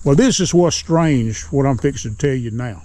Well, this is what's strange, what I'm fixing to tell you now.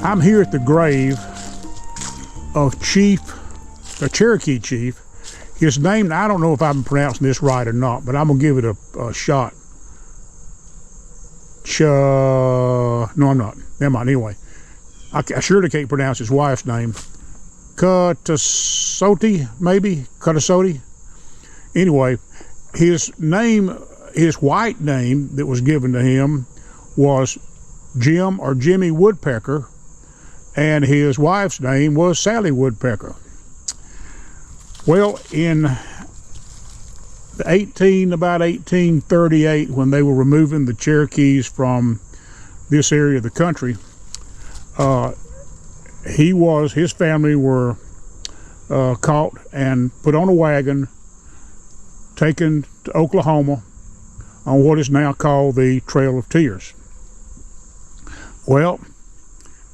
I'm here at the grave of the Cherokee chief. His name, I don't know if I'm pronouncing this right or not, but I'm gonna give it a shot. No, I'm not. Never mind. Anyway, I surely can't pronounce his wife's name. Chutahsotee, maybe? Chutahsotee? Anyway, his name, his white name that was given to him was Jim or Jimmy Woodpecker, and his wife's name was Sally Woodpecker. Well, in about 1838, when they were removing the Cherokees from this area of the country, his family were caught and put on a wagon, taken to Oklahoma on what is now called the Trail of Tears. Well,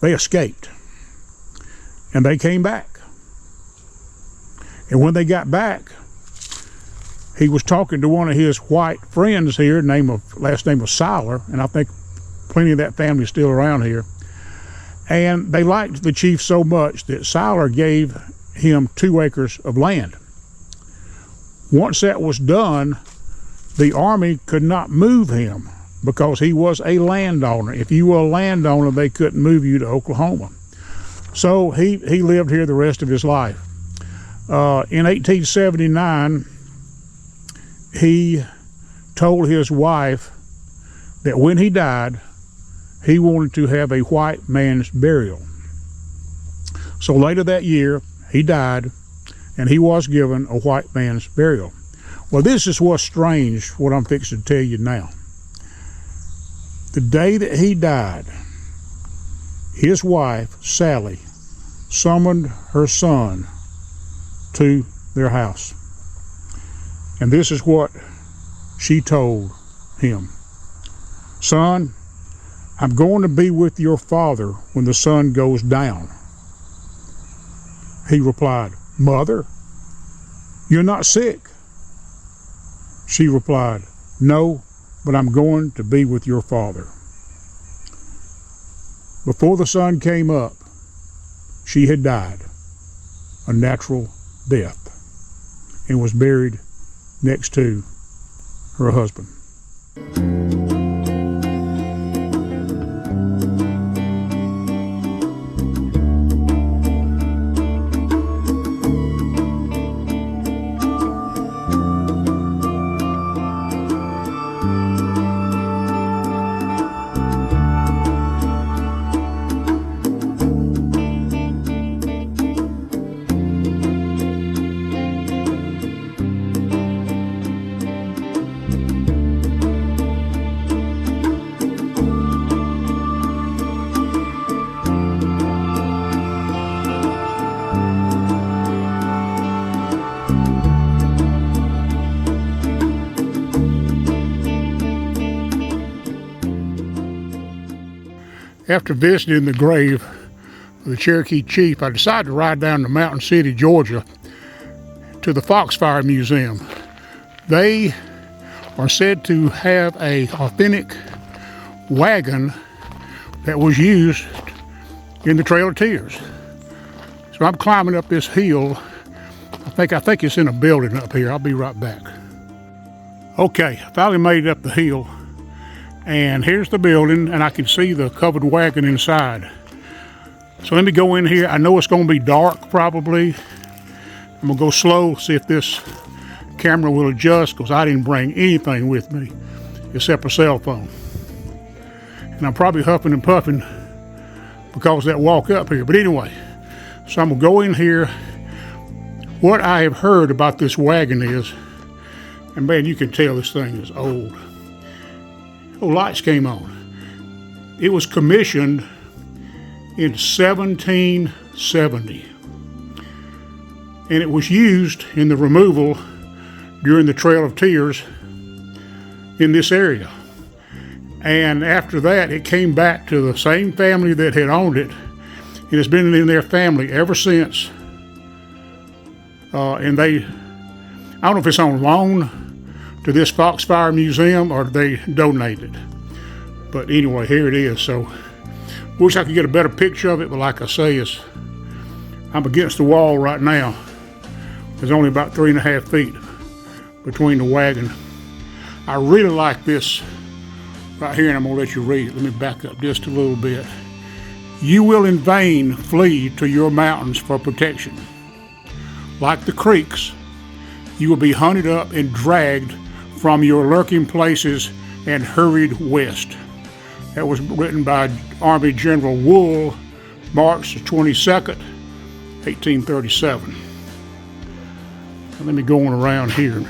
they escaped and they came back. And when they got back, he was talking to one of his white friends here, last name was Siler, and I think plenty of that family is still around here. And they liked the chief so much that Siler gave him 2 acres of land. Once that was done, the army could not move him because he was a landowner. If you were a landowner, they couldn't move you to Oklahoma. So he lived here the rest of his life. In 1879, he told his wife that when he died, he wanted to have a white man's burial. So later that year, he died, and he was given a white man's burial. Well, this is what's strange, what I'm fixing to tell you now. The day that he died, his wife, Sally, summoned her son to their house. And this is what she told him. Son, I'm going to be with your father when the sun goes down. He replied, Mother, you're not sick. She replied, No, but I'm going to be with your father. Before the sun came up, she had died a natural death and was buried next to her husband. After visiting the grave of the Cherokee chief, I decided to ride down to Mountain City, Georgia, to the Foxfire Museum. They are said to have an authentic wagon that was used in the Trail of Tears. So I'm climbing up this hill. I think it's in a building up here. I'll be right back. Okay, I finally made it up the hill, and here's the building, and I can see the covered wagon inside. So let me go in here. I know it's going to be dark probably. I'm gonna go slow, see if this camera will adjust, because I didn't bring anything with me except a cell phone. And I'm probably huffing and puffing because of that walk up here. But anyway, so I'm gonna go in here. What I have heard about this wagon is, and man, you can tell this thing is old. Oh, lights came on. It was commissioned in 1770. And it was used in the removal during the Trail of Tears in this area. And after that, it came back to the same family that had owned it. It has been in their family ever since. And I don't know if it's on loan to this Foxfire Museum or they donated. But anyway, here it is. So, wish I could get a better picture of it, but like I say, I'm against the wall right now. There's only about 3.5 feet between the wagon. I really like this right here, and I'm gonna let you read it. Let me back up just a little bit. You will in vain flee to your mountains for protection. Like the creeks, you will be hunted up and dragged from your lurking places and hurried west. That was written by Army General Wool, March the 22nd, 1837. Let me go on around here.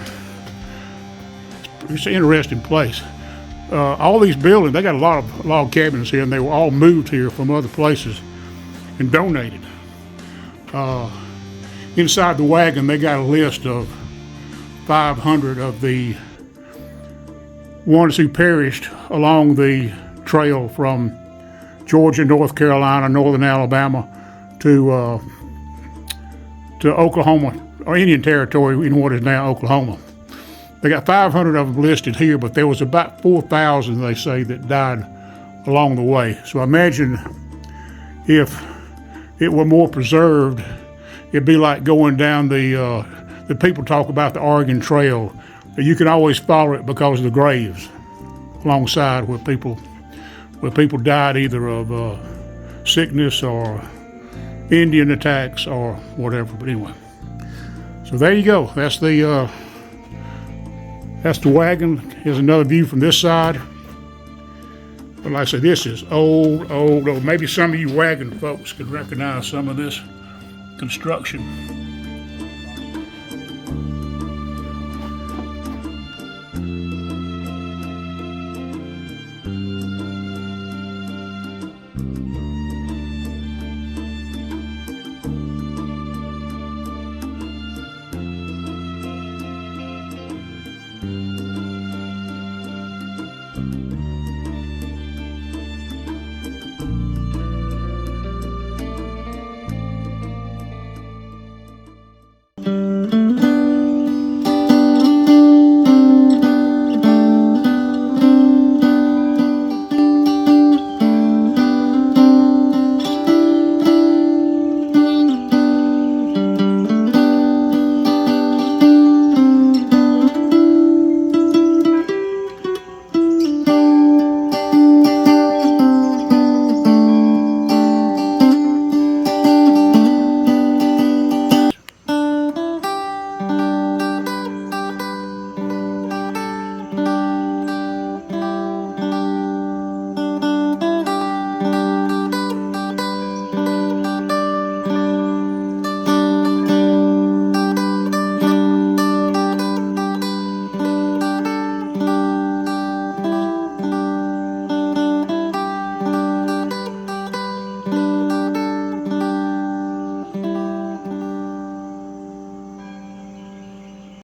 It's an interesting place. All these buildings, they got a lot of log cabins here, and they were all moved here from other places and donated. Inside the wagon, they got a list of 500 of the ones who perished along the trail from Georgia, North Carolina, northern Alabama to Oklahoma, or Indian Territory in what is now Oklahoma. They got 500 of them listed here, but there was about 4,000, they say, that died along the way. So imagine if it were more preserved, it'd be like going down the people talk about the Oregon Trail. You can always follow it because of the graves alongside where people died either of sickness or Indian attacks or whatever. But anyway, so there you go. That's the wagon. Here's another view from this side. But like I said, this is old. Maybe some of you wagon folks could recognize some of this construction.